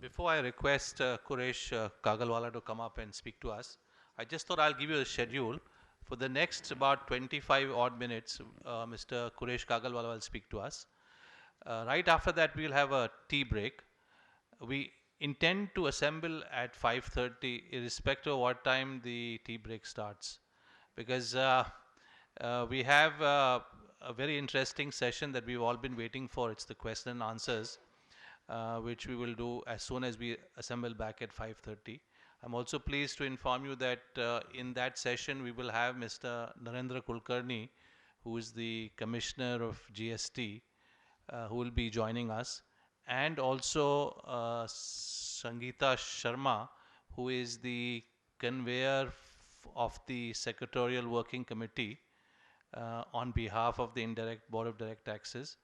Before I request Kuresh Kagalwala to come up and speak to us, I just thought I'll give you a schedule. For the next about 25 odd minutes, Mr. Kuresh Kagalwala will speak to us. Right after that, we'll have a tea break. We intend to assemble at 5:30, irrespective of what time the tea break starts, because we have a very interesting session that we've all been waiting for. It's the question and answers, which we will do as soon as we assemble back at 5:30. I'm also pleased to inform you that in that session we will have Mr. Narendra Kulkarni, who is the Commissioner of GST, who will be joining us, and also Sangeeta Sharma, who is the conveyor of the Secretarial Working Committee on behalf of the Indirect Board of Direct Taxes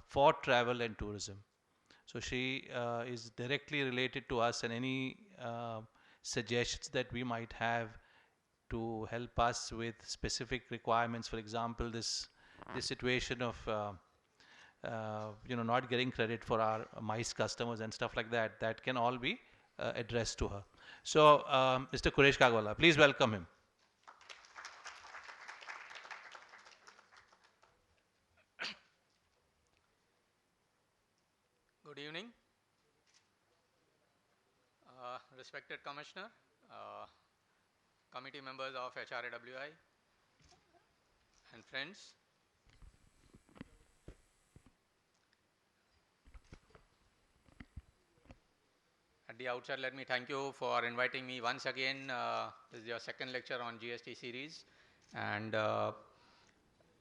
for travel and tourism. So she is directly related to us, and any suggestions that we might have to help us with specific requirements. For example, this situation of not getting credit for our MICE customers and stuff like that. That can all be addressed to her. So, Mr. Kuresh Kagwala, please welcome him. Good evening, respected Commissioner, committee members of HRAWI, and friends. At the outset, let me thank you for inviting me once again. This is your second lecture on GST series, and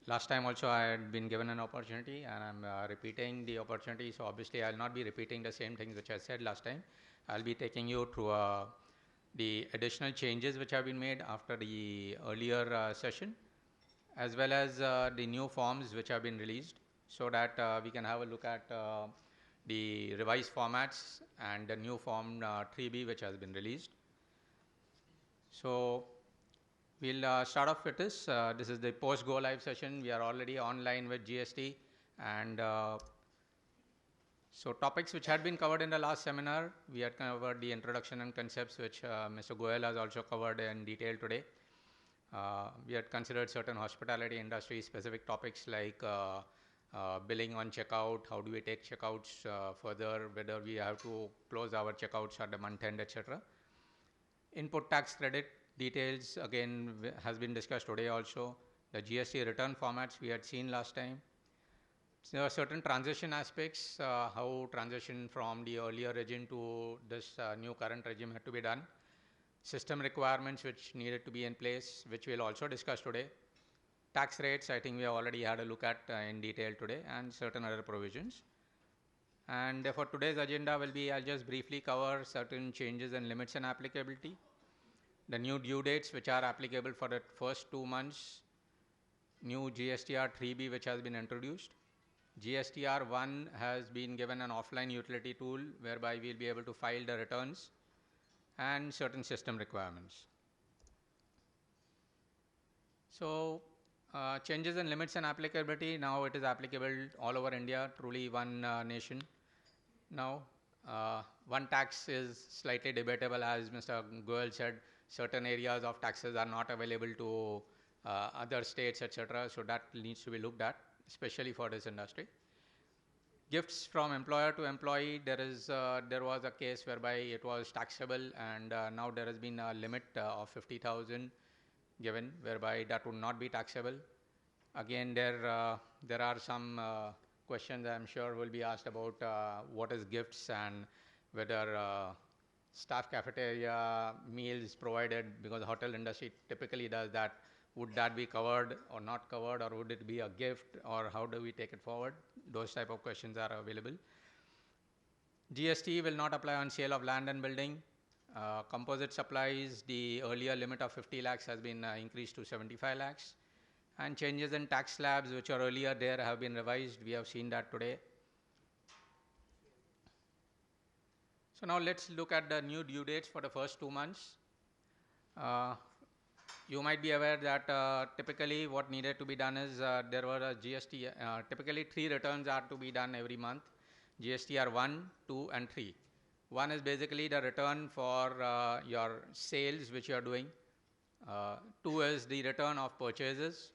last time also I had been given an opportunity, and I'm repeating the opportunity. So obviously, I'll not be repeating the same things which I said last time. I'll be taking you through the additional changes which have been made after the earlier session, as well as the new forms which have been released, so that we can have a look at the revised formats and the new form 3B which has been released. So we'll start off with this. This is the post-go live session. We are already online with GST, and so topics which had been covered in the last seminar, we had covered the introduction and concepts, which Mr. Goyal has also covered in detail today. We had considered certain hospitality industry specific topics like billing on checkout, how do we take checkouts further, whether we have to close our checkouts at the month end, etc. Input tax credit details again has been discussed today also. The GST return formats we had seen last time. There are certain transition aspects, how transition from the earlier regime to this new current regime had to be done. System requirements which needed to be in place, which we'll also discuss today. Tax rates, I think we have already had a look at in detail today, and certain other provisions. And for today's agenda will be, I'll just briefly cover certain changes and limits and applicability. The new due dates which are applicable for the first 2 months. New GSTR 3B which has been introduced. GSTR 1 has been given an offline utility tool whereby we'll be able to file the returns, and certain system requirements. So changes in limits and applicability, now it is applicable all over India, truly one nation. Now, one tax is slightly debatable, as Mr. Goyal said, certain areas of taxes are not available to other states, etc. So that needs to be looked at, especially for this industry. Gifts from employer to employee, there was a case whereby it was taxable, and now there has been a limit of 50,000 given, whereby that would not be taxable. Again, there are some questions I'm sure will be asked about what is gifts, and whether staff cafeteria meals provided, because the hotel industry typically does that. Would that be covered or not covered, or would it be a gift, or how do we take it forward? Those type of questions are available. GST will not apply on sale of land and building. Composite supplies, the earlier limit of 50 lakhs has been increased to 75 lakhs. And changes in tax slabs, which are earlier there, have been revised. We have seen that today. So now let's look at the new due dates for the first 2 months. You might be aware that typically what needed to be done is there were a GST, typically 3 returns are to be done every month. GSTR 1, 2 and 3. One is basically the return for your sales which you are doing. Two is the return of purchases.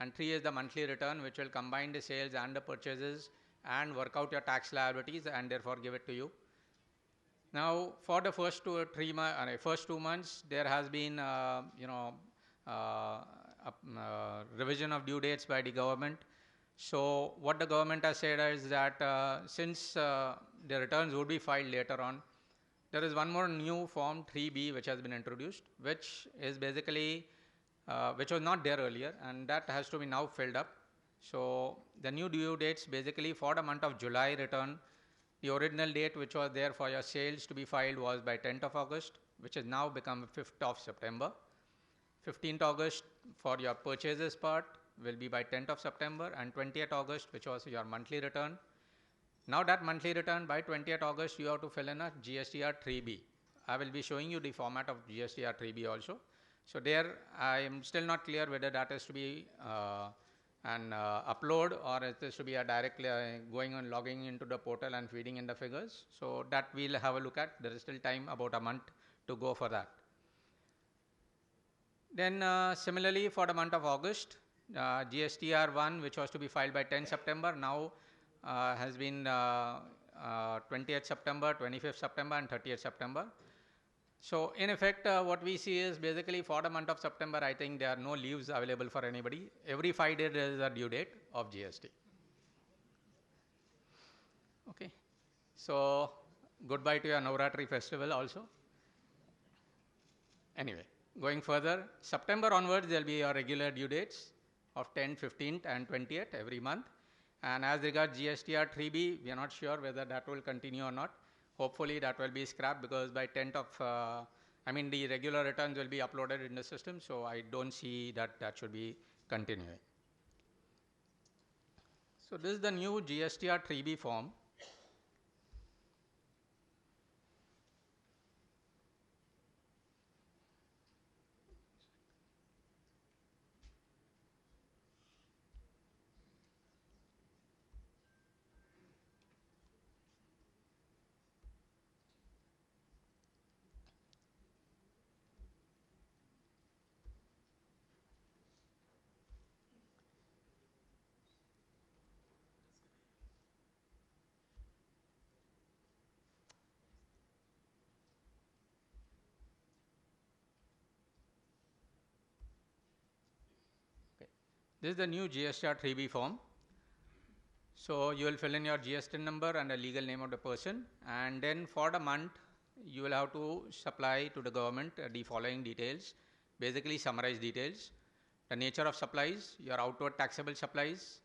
And three is the monthly return, which will combine the sales and the purchases and work out your tax liabilities and therefore give it to you. Now, for the first 2 months, there has been, revision of due dates by the government. So, what the government has said is that since the returns would be filed later on, there is one more new form 3B which has been introduced, which is basically which was not there earlier, and that has to be now filled up. So, the new due dates basically for the month of July return, the original date which was there for your sales to be filed was by 10th of August, which has now become 5th of September. 15th August for your purchases part will be by 10th of September, and 20th August, which was your monthly return. Now that monthly return by 20th August, you have to fill in a GSTR 3B. I will be showing you the format of GSTR 3B also. So there I am still not clear whether that is to be an upload or it is to be a directly going and logging into the portal and feeding in the figures. So that we'll have a look at. There is still time, about a month to go for that. Then similarly for the month of August, GSTR 1, which was to be filed by 10 September, now has been 20th September, 25th September and 30th September. So in effect, what we see is basically for the month of September, I think there are no leaves available for anybody. Every 5 days there is a due date of GST. Okay. So goodbye to your Navratri festival also. Anyway, going further, September onwards, there will be your regular due dates of 10th, 15th and 20th every month. And as regards GSTR 3B, we are not sure whether that will continue or not. Hopefully that will be scrapped, because by 10th of, the regular returns will be uploaded in the system. So I don't see that that should be continuing. So this is the new GSTR 3B form. This is the new GSTR 3B form. So you will fill in your GST number and the legal name of the person, and then for the month you will have to supply to the government the following details, basically summarized details: the nature of supplies, your outward taxable supplies,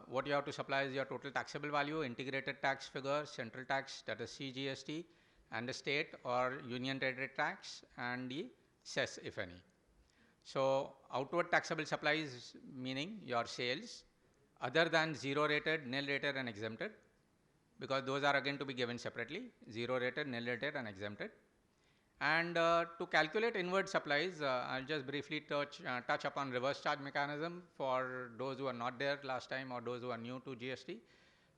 what you have to supply is your total taxable value, integrated tax figure, central tax, that is CGST, and the state or union territory tax, and the cess if any. So outward taxable supplies meaning your sales other than zero rated, nil rated and exempted, because those are again to be given separately: zero rated, nil rated and exempted. And to calculate inward supplies, I'll just briefly touch upon reverse charge mechanism for those who are not there last time or those who are new to GST.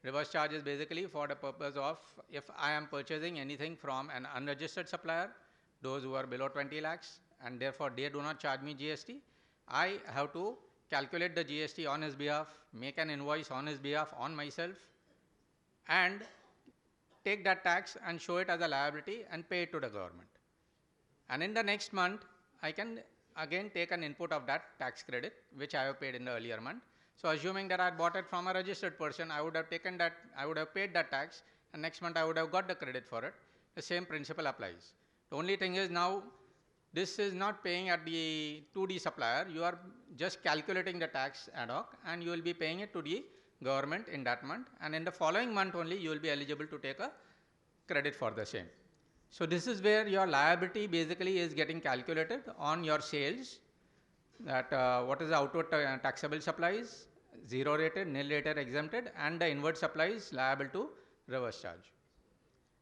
Reverse charge is basically for the purpose of, if I am purchasing anything from an unregistered supplier, those who are below 20 lakhs, and therefore they do not charge me GST, I have to calculate the GST on his behalf, make an invoice on his behalf on myself, and take that tax and show it as a liability and pay it to the government. And in the next month, I can again take an input of that tax credit, which I have paid in the earlier month. So assuming that I had bought it from a registered person, I would have taken that, I would have paid that tax, and next month I would have got the credit for it. The same principle applies. The only thing is now, this is not paying at the to the supplier. You are just calculating the tax ad hoc, and you will be paying it to the government in that month, and in the following month only you will be eligible to take a credit for the same. So this is where your liability basically is getting calculated on your sales, that what is the outward taxable supplies, zero rated, nil rated, exempted, and the inward supplies liable to reverse charge,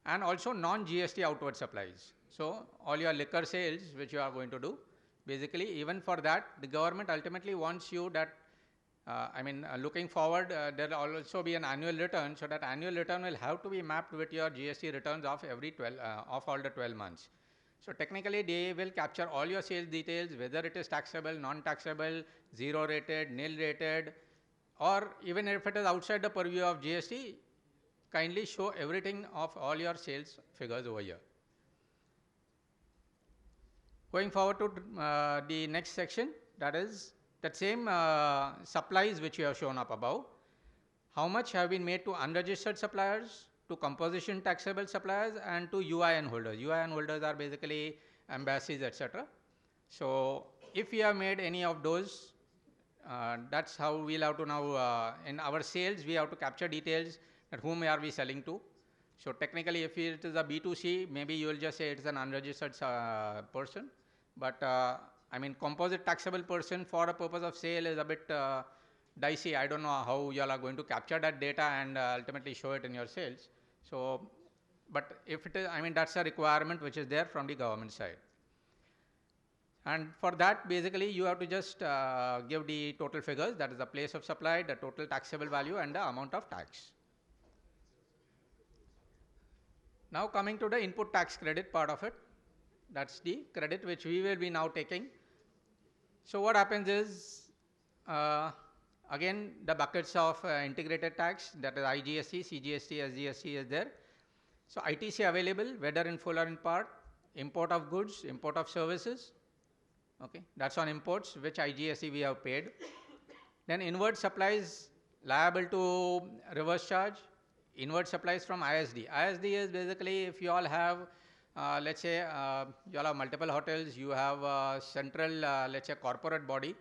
and also non-GST outward supplies. So all your liquor sales which you are going to do, basically even for that the government ultimately wants you that looking forward, there will also be an annual return. So that annual return will have to be mapped with your GST returns of every 12, of all the 12 months. So technically, they will capture all your sales details, whether it is taxable, non-taxable, zero rated, nil rated, or even if it is outside the purview of GST, kindly show everything of all your sales figures over here. Going forward to the next section, that is that same supplies which you have shown up above. How much have been made to unregistered suppliers, to composition taxable suppliers, and to UIN holders. UIN holders are basically embassies, etc. So if we have made any of those, that's how we'll have to now, in our sales, we have to capture details that whom are we selling to. So technically, if it is a B2C, maybe you will just say it is an unregistered person. But composite taxable person for a purpose of sale is a bit dicey. I don't know how you all are going to capture that data and ultimately show it in your sales. So, but if it is, that's a requirement which is there from the government side. And for that, basically, you have to just give the total figures, that is the place of supply, the total taxable value, and the amount of tax. Now coming to the input tax credit part of it, that's the credit which we will be now taking. So what happens is, again, the buckets of integrated tax, that is IGST, CGST, SGST is there. So ITC available, whether in full or in part, import of goods, import of services. Okay, that's on imports, which IGST we have paid. Then inward supplies liable to reverse charge. Inward supplies from ISD. ISD is basically if you all have, let's say, you all have multiple hotels, you have a central, let's say, corporate body.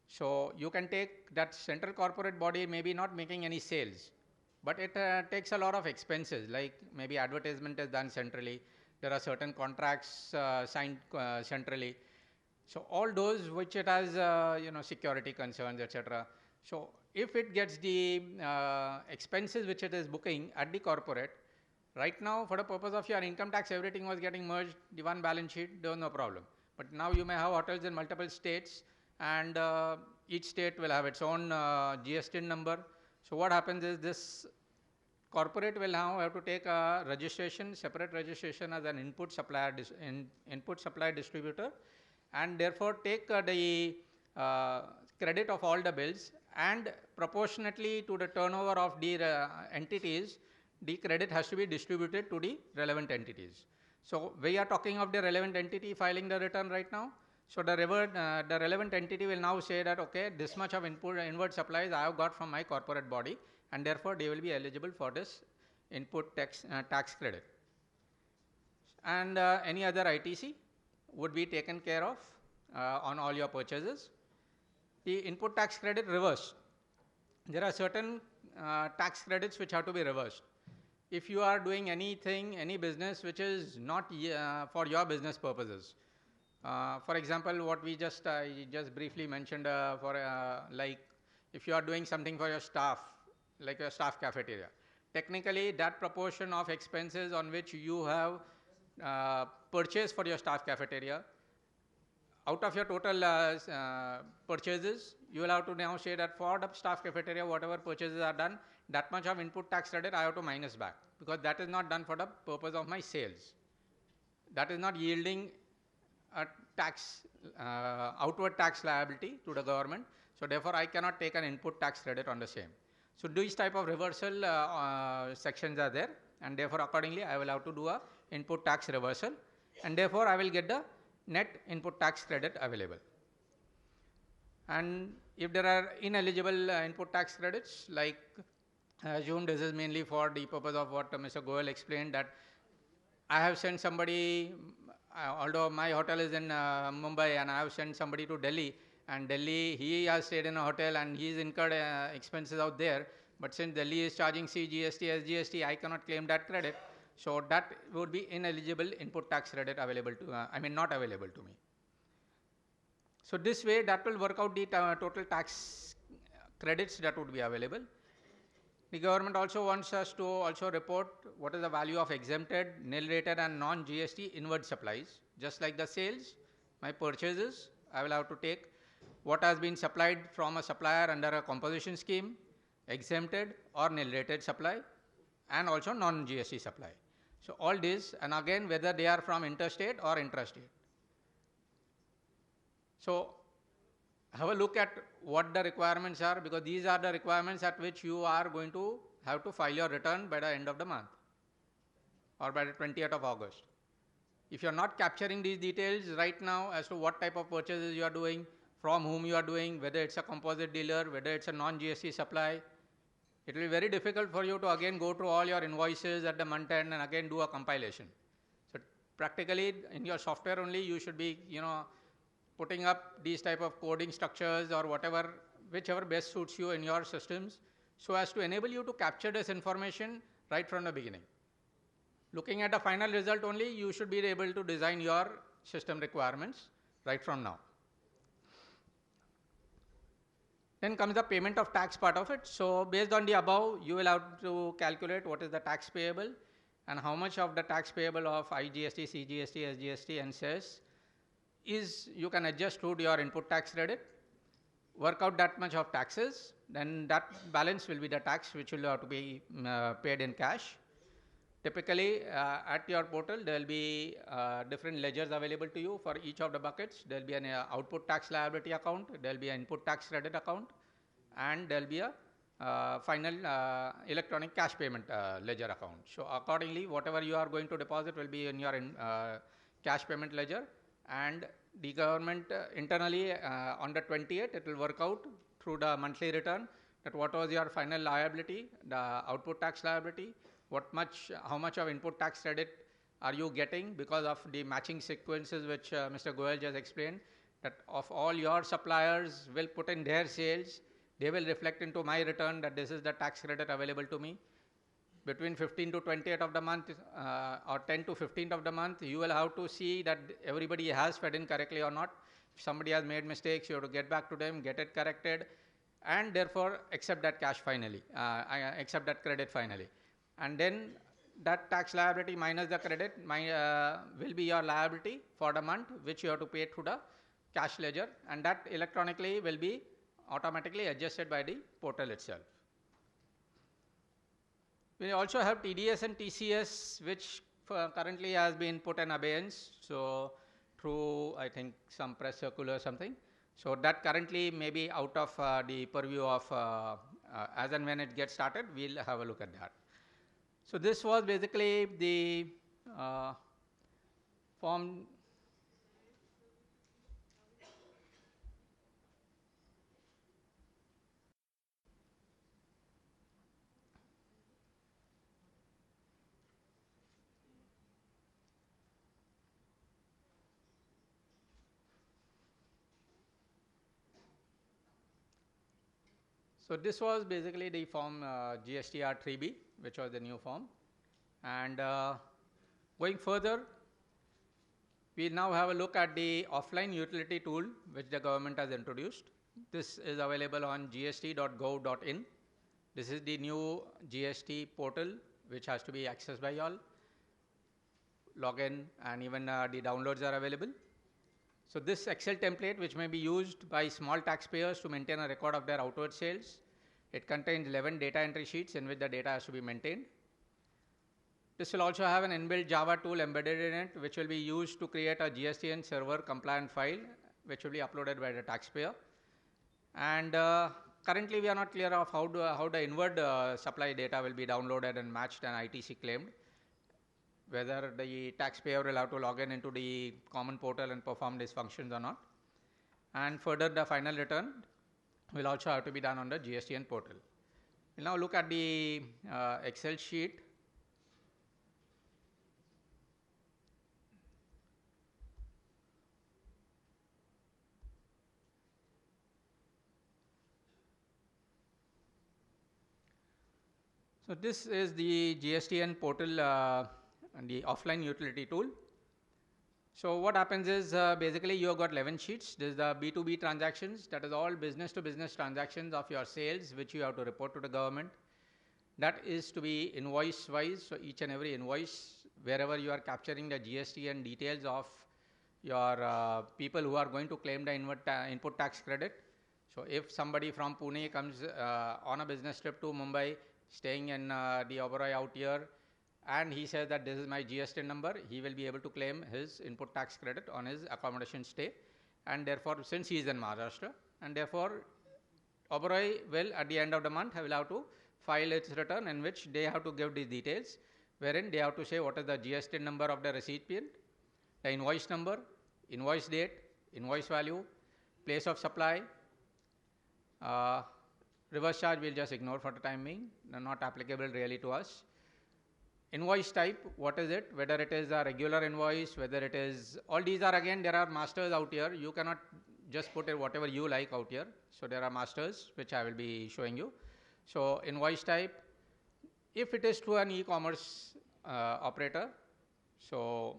So you can take that central corporate body, maybe not making any sales, but it takes a lot of expenses, like maybe advertisement is done centrally. There are certain contracts signed centrally. So all those which it has, security concerns, etc. So if it gets the expenses which it is booking at the corporate, right now for the purpose of your income tax, everything was getting merged, the one balance sheet, there was no problem. But now you may have hotels in multiple states, and each state will have its own GST number. So what happens is this corporate will now have to take a registration, separate registration as an input supplier, input supply distributor, and therefore take the credit of all the bills, and proportionately to the turnover of the entities, the credit has to be distributed to the relevant entities. So we are talking of the relevant entity filing the return right now. So the relevant entity will now say that, okay, this much of inward supplies I have got from my corporate body, and therefore they will be eligible for this input tax credit. And any other ITC would be taken care of on all your purchases. The input tax credit reverse. There are certain tax credits which have to be reversed. If you are doing anything, any business which is not for your business purposes. For example, what we I just briefly mentioned like if you are doing something for your staff, like your staff cafeteria. Technically, that proportion of expenses on which you have purchased for your staff cafeteria, out of your total purchases, you will have to now say that for the staff cafeteria, whatever purchases are done, that much of input tax credit I have to minus back, because that is not done for the purpose of my sales. That is not yielding a tax, outward tax liability to the government. So therefore, I cannot take an input tax credit on the same. So these type of reversal sections are there, and therefore accordingly I will have to do a input tax reversal, and therefore I will get the net input tax credit available. And if there are ineligible input tax credits, like I assume this is mainly for the purpose of what Mr. Goel explained, that I have sent somebody, although my hotel is in Mumbai, and I have sent somebody to Delhi, and Delhi, he has stayed in a hotel and he's incurred expenses out there, but since Delhi is charging CGST, SGST, I cannot claim that credit. So that would be ineligible input tax credit available to, not available to me. So this way, that will work out the total tax credits that would be available. The government also wants us to also report what is the value of exempted, nil rated and non-GST inward supplies. Just like the sales, my purchases, I will have to take what has been supplied from a supplier under a composition scheme, exempted or nil-rated supply, and also non-GST supply. So all this, and again whether they are from interstate or intrastate. So have a look at what the requirements are, because these are the requirements at which you are going to have to file your return by the end of the month or by the 20th of August. If you are not capturing these details right now as to what type of purchases you are doing, from whom you are doing, whether it's a composite dealer, whether it's a non-GST supply, it will be very difficult for you to again go through all your invoices at the month end and again do a compilation. So practically in your software only you should be, putting up these type of coding structures or whatever, whichever best suits you in your systems, so as to enable you to capture this information right from the beginning. Looking at the final result only, you should be able to design your system requirements right from now. Then comes the payment of tax part of it. So based on the above, you will have to calculate what is the tax payable and how much of the tax payable of IGST, CGST, SGST and cess is you can adjust through your input tax credit, work out that much of taxes, then that balance will be the tax which will have to be paid in cash. Typically at your portal there will be different ledgers available to you for each of the buckets. There will be an output tax liability account, there will be an input tax credit account, and there will be a final electronic cash payment ledger account. So accordingly whatever you are going to deposit will be in your cash payment ledger, and the government internally on the 20th it will work out through the monthly return that what was your final liability, the output tax liability, how much of input tax credit are you getting because of the matching sequences which Mr. Goyal just explained, that of all your suppliers will put in their sales, they will reflect into my return that this is the tax credit available to me. Between 15th to 20th of the month or 10th to 15th of the month, you will have to see that everybody has fed in correctly or not. If somebody has made mistakes, you have to get back to them, get it corrected, and therefore accept that cash finally, accept that credit finally. And then that tax liability minus the credit will be your liability for the month which you have to pay through the cash ledger, and that electronically will be automatically adjusted by the portal itself. We also have TDS and TCS, which currently has been put in abeyance. So through, I think, some press circular or something. So that currently may be out of the purview of, as and when it gets started, we'll have a look at that. So this was basically the form. So this was basically the form GSTR 3B, which was the new form. And going further, we now have a look at the offline utility tool which the government has introduced. This is available on gst.gov.in. This is the new GST portal which has to be accessed by all. Login and even the downloads are available. So this Excel template, which may be used by small taxpayers to maintain a record of their outward sales, it contains 11 data entry sheets in which the data has to be maintained. This will also have an inbuilt Java tool embedded in it, which will be used to create a GSTN server compliant file, which will be uploaded by the taxpayer. And currently we are not clear of how the inward supply data will be downloaded and matched and ITC claimed, whether the taxpayer will have to log in into the common portal and perform these functions or not. And further, the final return will also have to be done on the GSTN portal. We'll now look at the Excel sheet. So this is the GSTN portal and the offline utility tool. So what happens is basically you have got 11 sheets. This is the B2B transactions, that is all business to business transactions of your sales which you have to report to the government. That is to be invoice wise, so each and every invoice wherever you are capturing the GST and details of your people who are going to claim the input tax credit. So if somebody from Pune comes on a business trip to Mumbai, staying in the Oberoi out here, and he says that this is my GST number, he will be able to claim his input tax credit on his accommodation stay. And therefore, since he is in Maharashtra, and therefore Oberoi will, at the end of the month, will have to file its return, in which they have to give the details, wherein they have to say what is the GST number of the recipient, the invoice number, invoice date, invoice value, place of supply. Reverse charge we'll just ignore for the time being, not applicable really to us. Invoice type, what is it? Whether it is a regular invoice, whether it is, all these are, again, there are masters out here. You cannot just put it whatever you like out here. So there are masters, which I will be showing you. So invoice type, if it is to an e-commerce operator, so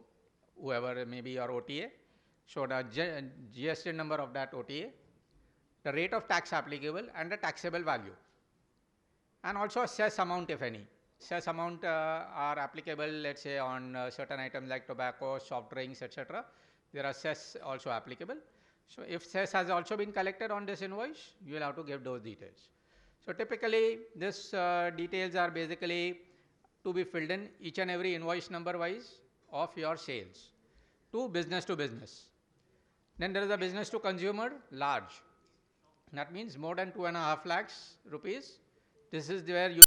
whoever may be your OTA, so the GST number of that OTA, the rate of tax applicable, and the taxable value, and also a cess amount, if any. Cess amount are applicable, let's say, on certain items like tobacco, soft drinks, etc. There are cess also applicable. So if cess has also been collected on this invoice, you will have to give those details. So typically, this details are basically to be filled in each and every invoice number wise of your sales to business to business. Then there is a business to consumer, large. That means more than 2.5 lakhs rupees. This is where you